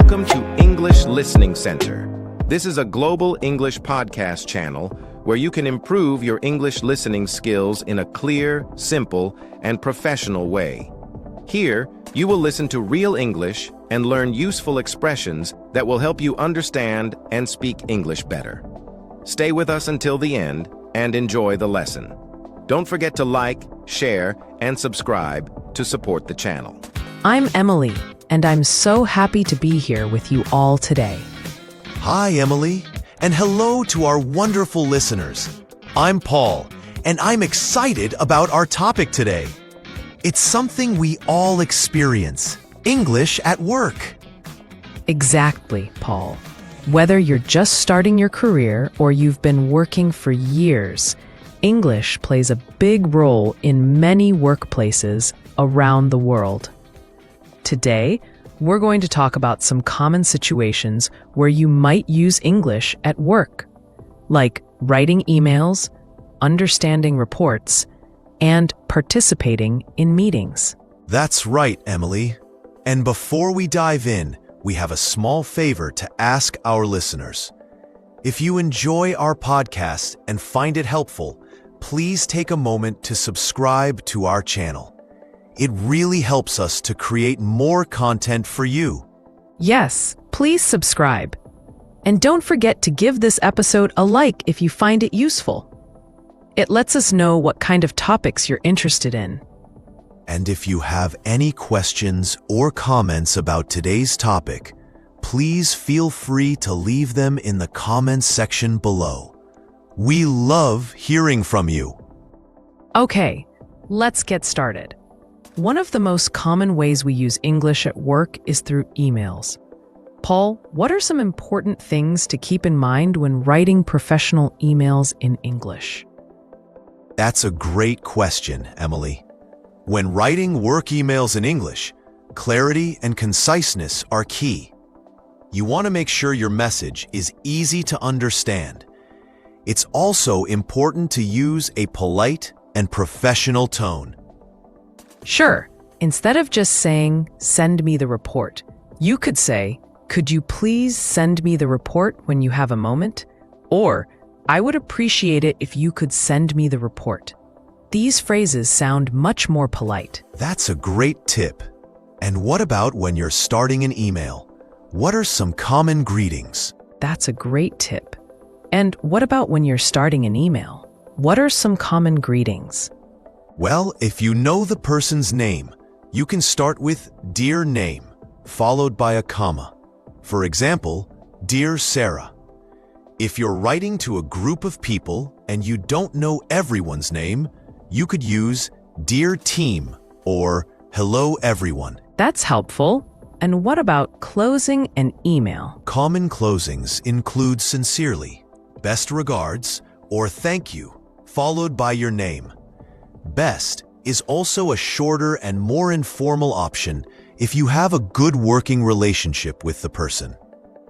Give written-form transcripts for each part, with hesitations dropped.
Welcome to English Listening Center. This is a global English podcast channel where you can improve your English listening skills in a clear, simple, and professional way. Here, you will listen to real English and learn useful expressions that will help you understand and speak English better. Stay with us until the end and enjoy the lesson. Don't forget to like, share, and subscribe to support the channel. I'm Emily, and I'm so happy to be here with you all today. Hi, Emily, and hello to our wonderful listeners. I'm Paul, and I'm excited about our topic today. It's something we all experience, English at work. Exactly, Paul. Whether you're just starting your career or you've been working for years, English plays a big role in many workplaces around the world. Today, we're going to talk about some common situations where you might use English at work, like writing emails, understanding reports, and participating in meetings. That's right, Emily. And before we dive in, we have a small favor to ask our listeners. If you enjoy our podcast and find it helpful, please take a moment to subscribe to our channel. It really helps us to create more content for you. Yes, please subscribe. And don't forget to give this episode a like if you find it useful. It lets us know what kind of topics you're interested in. And if you have any questions or comments about today's topic, please feel free to leave them in the comments section below. We love hearing from you. Okay, let's get started. One of the most common ways we use English at work is through emails. Paul, what are some important things to keep in mind when writing professional emails in English? That's a great question, Emily. When writing work emails in English, clarity and conciseness are key. You want to make sure your message is easy to understand. It's also important to use a polite and professional tone. Sure, instead of just saying, "Send me the report," you could say, "Could you please send me the report when you have a moment?" Or, "I would appreciate it if you could send me the report." These phrases sound much more polite. That's a great tip. And what about when you're starting an email? What are some common greetings? That's a great tip. And what about when you're starting an email? What are some common greetings? Well, if you know the person's name, you can start with "Dear Name," followed by a comma. For example, "Dear Sarah." If you're writing to a group of people and you don't know everyone's name, you could use "Dear Team" or "Hello Everyone." That's helpful. And what about closing an email? Common closings include "Sincerely," "Best regards," or "Thank you," followed by your name. "Best" is also a shorter and more informal option if you have a good working relationship with the person.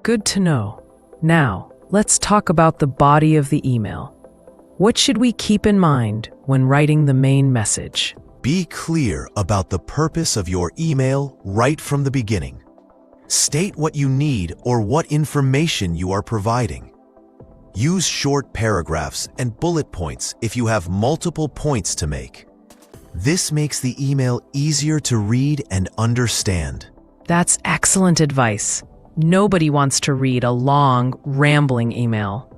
Good to know. Now, let's talk about the body of the email. What should we keep in mind when writing the main message? Be clear about the purpose of your email right from the beginning. State what you need or what information you are providing. Use short paragraphs and bullet points if you have multiple points to make. This makes the email easier to read and understand. That's excellent advice. Nobody wants to read a long, rambling email.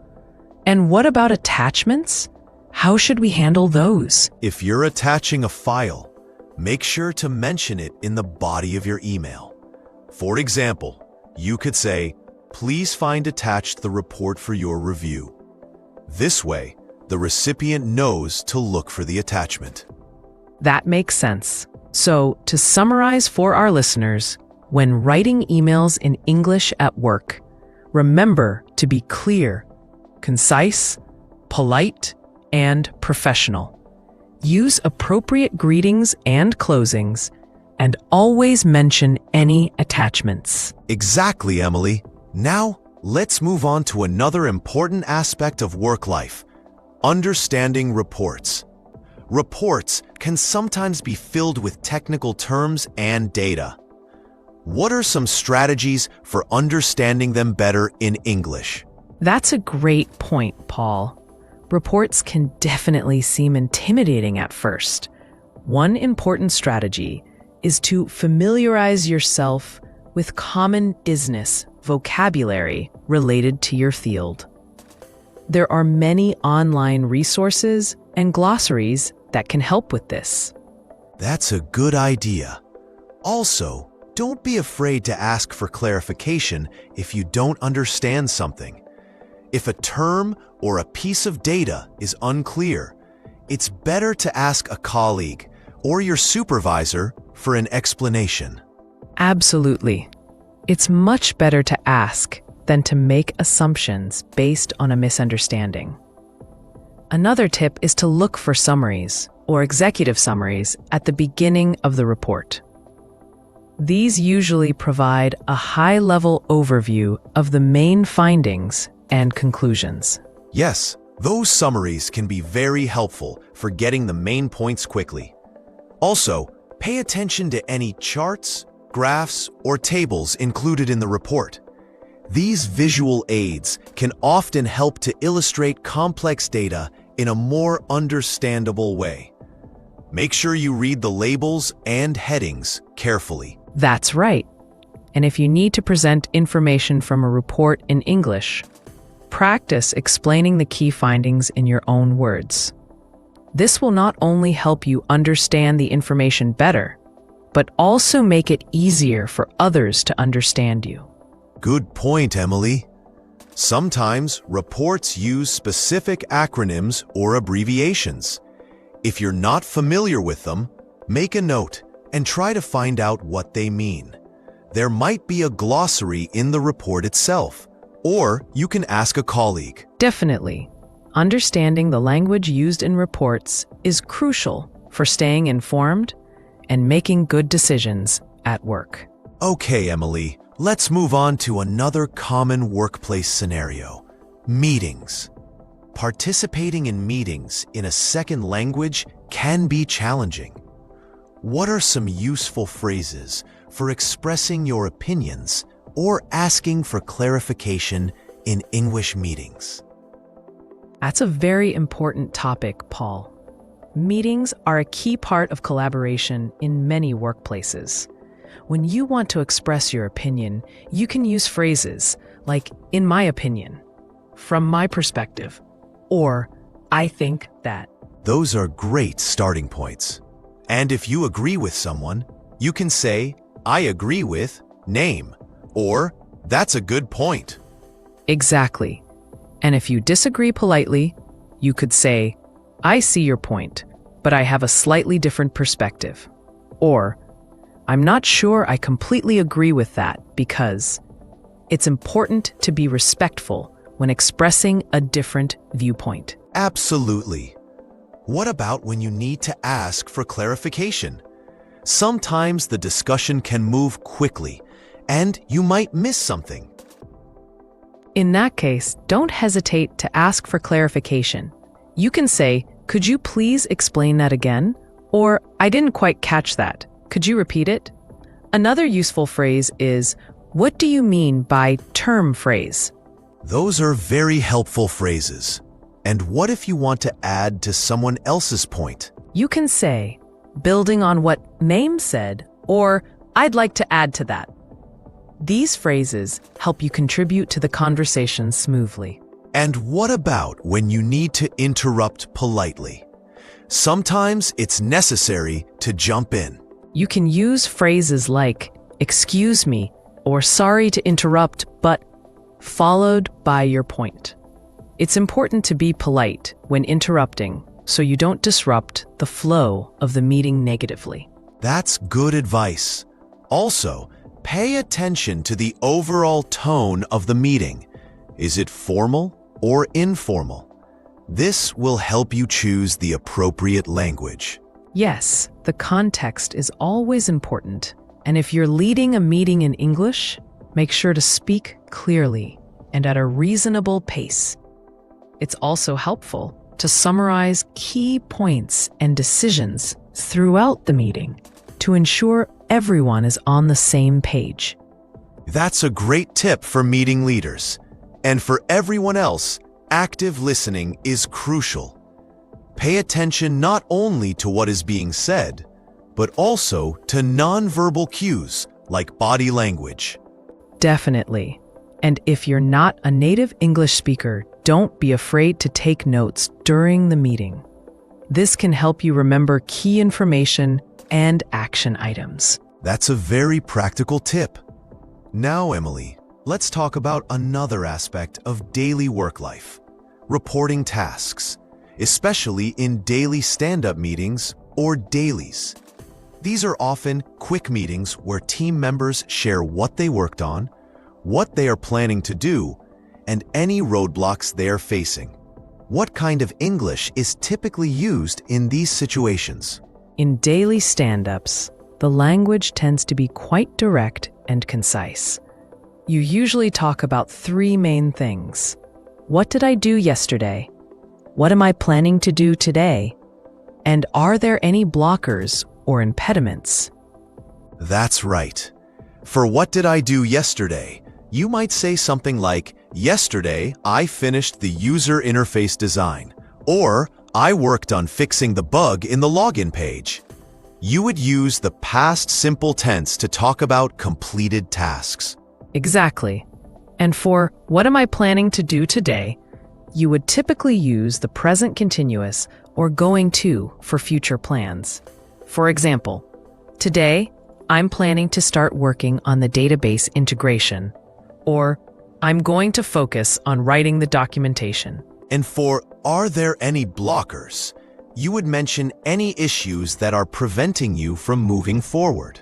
And what about attachments? How should we handle those? If you're attaching a file, make sure to mention it in the body of your email. For example, you could say, "Please find attached the report for your review." This way, the recipient knows to look for the attachment. That makes sense. So, to summarize for our listeners, when writing emails in English at work, remember to be clear, concise, polite, and professional. Use appropriate greetings and closings, and always mention any attachments. Exactly, Emily. Now, let's move on to another important aspect of work life: understanding reports. Reports can sometimes be filled with technical terms and data. What are some strategies for understanding them better in English? That's a great point, Paul. Reports can definitely seem intimidating at first. One important strategy is to familiarize yourself with common business vocabulary related to your field. There are many online resources and glossaries that can help with this. That's a good idea. Also, don't be afraid to ask for clarification if you don't understand something. If a term or a piece of data is unclear, it's better to ask a colleague or your supervisor for an explanation. Absolutely. It's much better to ask than to make assumptions based on a misunderstanding. Another tip is to look for summaries or executive summaries at the beginning of the report. These usually provide a high-level overview of the main findings and conclusions. Yes, those summaries can be very helpful for getting the main points quickly. Also, pay attention to any charts, graphs, or tables included in the report. These visual aids can often help to illustrate complex data in a more understandable way. Make sure you read the labels and headings carefully. That's right. And if you need to present information from a report in English, practice explaining the key findings in your own words. This will not only help you understand the information better, but also make it easier for others to understand you. Good point, Emily. Sometimes reports use specific acronyms or abbreviations. If you're not familiar with them, make a note and try to find out what they mean. There might be a glossary in the report itself, or you can ask a colleague. Definitely. Understanding the language used in reports is crucial for staying informed and making good decisions at work. Okay, Emily, let's move on to another common workplace scenario: meetings. Participating in meetings in a second language can be challenging. What are some useful phrases for expressing your opinions or asking for clarification in English meetings? That's a very important topic, Paul. Meetings are a key part of collaboration in many workplaces. When you want to express your opinion, you can use phrases like, "in my opinion," "from my perspective," or "I think that." Those are great starting points. And if you agree with someone, you can say, "I agree with name," or "that's a good point." Exactly. And if you disagree politely, you could say, "I see your point, but I have a slightly different perspective." Or, "I'm not sure I completely agree with that because..." It's important to be respectful when expressing a different viewpoint. Absolutely. What about when you need to ask for clarification? Sometimes the discussion can move quickly, and you might miss something. In that case, don't hesitate to ask for clarification. You can say, "Could you please explain that again?" Or, "I didn't quite catch that. Could you repeat it?" Another useful phrase is, "What do you mean by term phrase?" Those are very helpful phrases. And what if you want to add to someone else's point? You can say, "Building on what name said," or "I'd like to add to that." These phrases help you contribute to the conversation smoothly. And what about when you need to interrupt politely? Sometimes it's necessary to jump in. You can use phrases like, "Excuse me," or "Sorry to interrupt, but," followed by your point. It's important to be polite when interrupting so you don't disrupt the flow of the meeting negatively. That's good advice. Also, pay attention to the overall tone of the meeting. Is it formal or informal? This will help you choose the appropriate language. Yes, the context is always important. And if you're leading a meeting in English, make sure to speak clearly and at a reasonable pace. It's also helpful to summarize key points and decisions throughout the meeting. to ensure everyone is on the same page. That's a great tip for meeting leaders. And for everyone else, active listening is crucial. Pay attention not only to what is being said, but also to nonverbal cues like body language. Definitely. And if you're not a native English speaker, don't be afraid to take notes during the meeting. This can help you remember key information and action items. That's a very practical tip. Now, Emily, let's talk about another aspect of daily work life: reporting tasks, especially in daily stand-up meetings or dailies. These are often quick meetings where team members share what they worked on, what they are planning to do, and any roadblocks they are facing. What kind of English is typically used in these situations? In daily stand-ups, the language tends to be quite direct and concise. You usually talk about three main things. What did I do yesterday? What am I planning to do today? And are there any blockers or impediments? That's right. For what did I do yesterday? You might say something like, yesterday I finished the user interface design, or I worked on fixing the bug in the login page. You would use the past simple tense to talk about completed tasks. Exactly. And for what am I planning to do today, you would typically use the present continuous or going to for future plans. For example, today, I'm planning to start working on the database integration, or I'm going to focus on writing the documentation. And for are there any blockers, you would mention any issues that are preventing you from moving forward.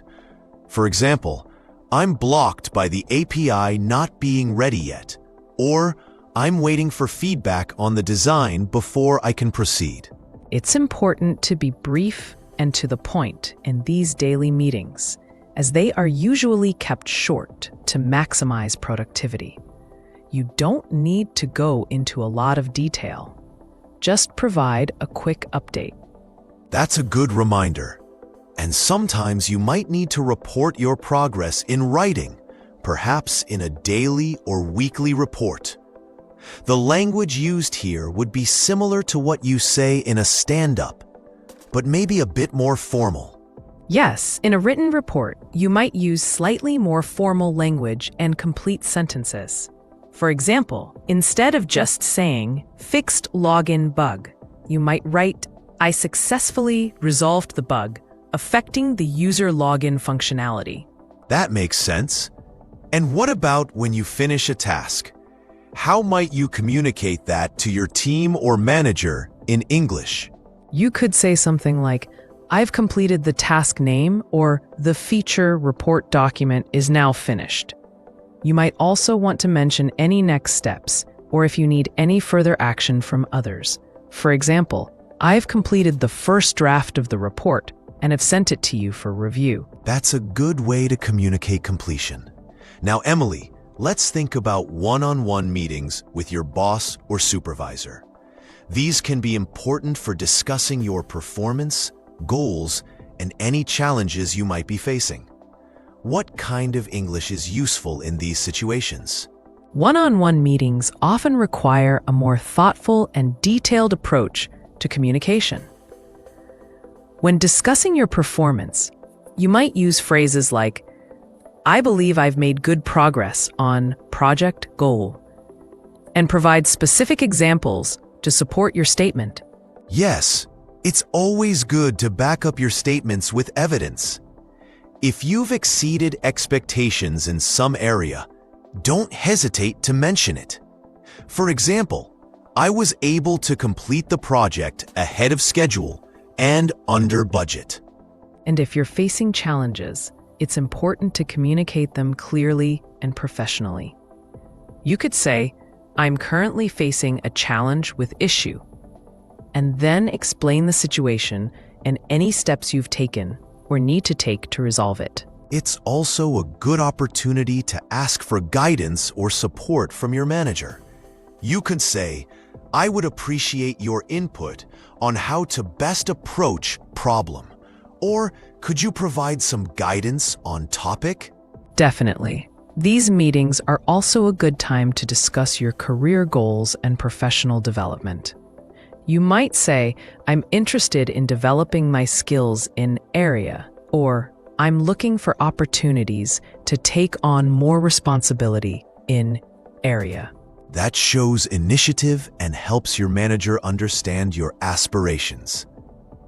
For example, I'm blocked by the API not being ready yet, or I'm waiting for feedback on the design before I can proceed. It's important to be brief and to the point in these daily meetings, as they are usually kept short to maximize productivity. You don't need to go into a lot of detail. Just provide a quick update. That's a good reminder. And sometimes you might need to report your progress in writing, perhaps in a daily or weekly report. The language used here would be similar to what you say in a stand-up, but maybe a bit more formal. Yes, in a written report, you might use slightly more formal language and complete sentences. For example, instead of just saying, fixed login bug, you might write, I successfully resolved the bug, affecting the user login functionality. That makes sense. And what about when you finish a task? How might you communicate that to your team or manager in English? You could say something like, I've completed the task name, or the feature report document is now finished. You might also want to mention any next steps, or if you need any further action from others. For example, I've completed the first draft of the report and have sent it to you for review. That's a good way to communicate completion. Now, Emily, let's think about one-on-one meetings with your boss or supervisor. These can be important for discussing your performance, goals, and any challenges you might be facing. What kind of English is useful in these situations? One-on-one meetings often require a more thoughtful and detailed approach to communication. When discussing your performance, you might use phrases like, I believe I've made good progress on project goal, and provide specific examples to support your statement. Yes, it's always good to back up your statements with evidence. If you've exceeded expectations in some area, don't hesitate to mention it. For example, I was able to complete the project ahead of schedule and under budget. And if you're facing challenges, it's important to communicate them clearly and professionally. You could say, I'm currently facing a challenge with issue, and then explain the situation and any steps you've taken or need to take to resolve it. It's also a good opportunity to ask for guidance or support from your manager. You could say, I would appreciate your input on how to best approach problem, Or could you provide some guidance on topic? Definitely. These meetings are also a good time to discuss your career goals and professional development. You might say, I'm interested in developing my skills in area, or I'm looking for opportunities to take on more responsibility in area. That shows initiative and helps your manager understand your aspirations.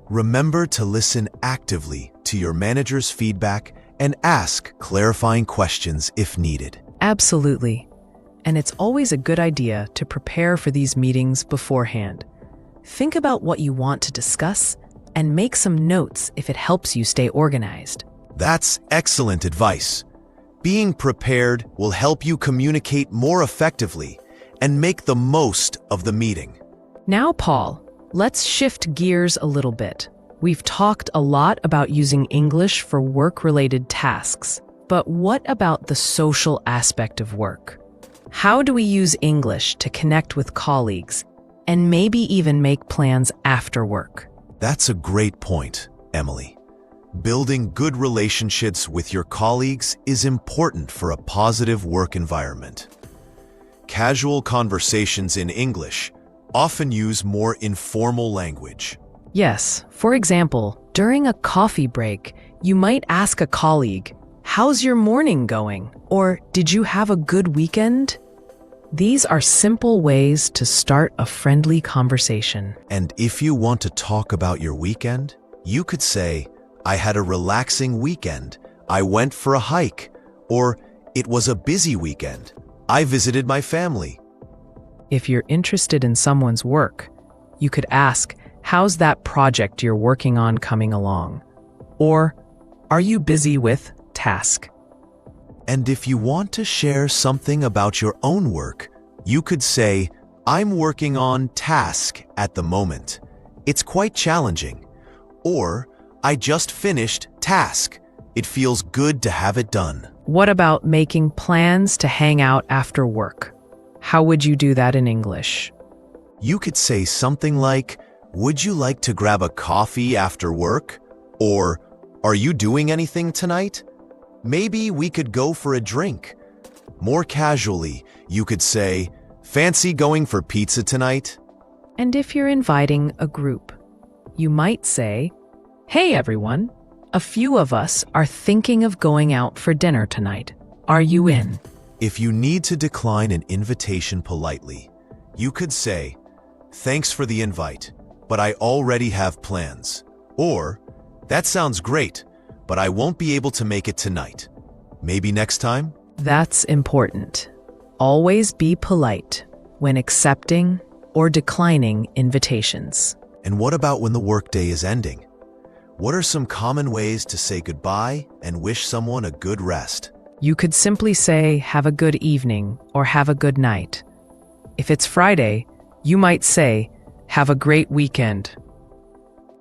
Remember to listen actively to your manager's feedback and ask clarifying questions if needed. Absolutely. And it's always a good idea to prepare for these meetings beforehand. Think about what you want to discuss and make some notes if it helps you stay organized. That's excellent advice. Being prepared will help you communicate more effectively and make the most of the meeting. Now, Paul, let's shift gears a little bit. We've talked a lot about using English for work-related tasks, but what about the social aspect of work? How do we use English to connect with colleagues and maybe even make plans after work? That's a great point, Emily. Building good relationships with your colleagues is important for a positive work environment. Casual conversations in English often use more informal language. Yes, for example, during a coffee break, you might ask a colleague, "How's your morning going?" Or, "Did you have a good weekend?" These are simple ways to start a friendly conversation. And if you want to talk about your weekend, you could say, "I had a relaxing weekend. I went for a hike." Or, "It was a busy weekend. I visited my family." If you're interested in someone's work, you could ask, "How's that project you're working on coming along?" Or, "Are you busy with task?" And if you want to share something about your own work, you could say, "I'm working on task at the moment. It's quite challenging." Or, "I just finished task. It feels good to have it done." What about making plans to hang out after work? How would you do that in English? You could say something like, "Would you like to grab a coffee after work?" Or, "Are you doing anything tonight? Maybe we could go for a drink." More casually, you could say, "Fancy going for pizza tonight?" And if you're inviting a group, you might say, "Hey everyone, a few of us are thinking of going out for dinner tonight. Are you in?" If you need to decline an invitation politely, you could say, "Thanks for the invite, but I already have plans." Or, "That sounds great, but I won't be able to make it tonight. Maybe next time?" That's important. Always be polite when accepting or declining invitations. And what about when the workday is ending? What are some common ways to say goodbye and wish someone a good rest? You could simply say, "Have a good evening," or "Have a good night." If it's Friday, you might say, "Have a great weekend."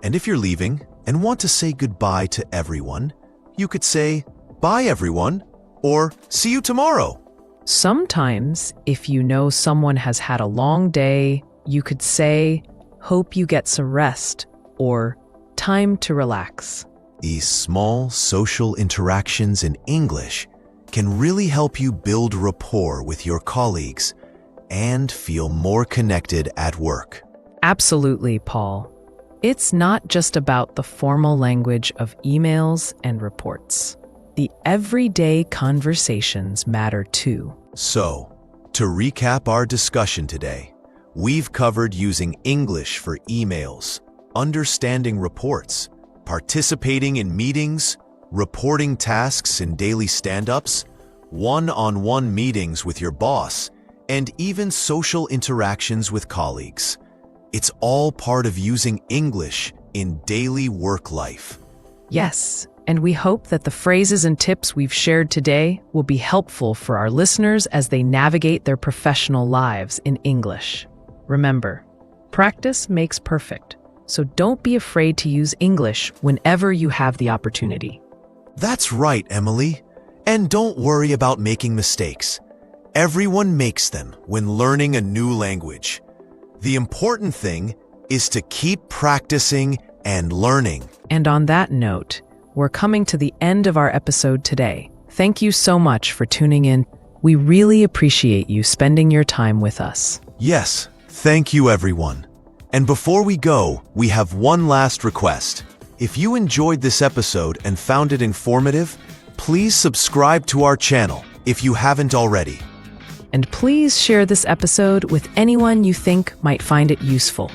And if you're leaving and want to say goodbye to everyone, you could say, "Bye everyone," or "See you tomorrow." Sometimes, if you know someone has had a long day, you could say, "Hope you get some rest," or "Time to relax." These small social interactions in English can really help you build rapport with your colleagues and feel more connected at work. Absolutely, Paul. It's not just about the formal language of emails and reports. The everyday conversations matter too. So, to recap our discussion today, we've covered using English for emails, understanding reports, participating in meetings, reporting tasks in daily stand-ups, one-on-one meetings with your boss, and even social interactions with colleagues. It's all part of using English in daily work life. Yes, and we hope that the phrases and tips we've shared today will be helpful for our listeners as they navigate their professional lives in English. Remember, practice makes perfect, so don't be afraid to use English whenever you have the opportunity. That's right, Emily. And don't worry about making mistakes. Everyone makes them when learning a new language. The important thing is to keep practicing and learning. And on that note, we're coming to the end of our episode today. Thank you so much for tuning in. We really appreciate you spending your time with us. Yes, thank you everyone. And before we go, we have one last request. If you enjoyed this episode and found it informative, please subscribe to our channel if you haven't already. And please share this episode with anyone you think might find it useful.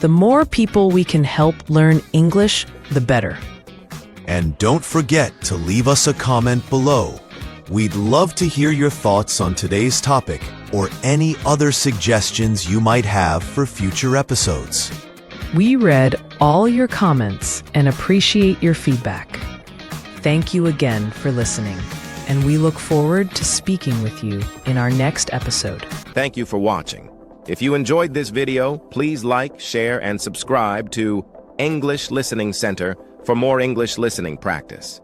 The more people we can help learn English, the better. And don't forget to leave us a comment below. We'd love to hear your thoughts on today's topic or any other suggestions you might have for future episodes. We read all your comments and appreciate your feedback. Thank you again for listening, and we look forward to speaking with you in our next episode. Thank you for watching. If you enjoyed this video, please like, share, and subscribe to English Listening Center for more English listening practice.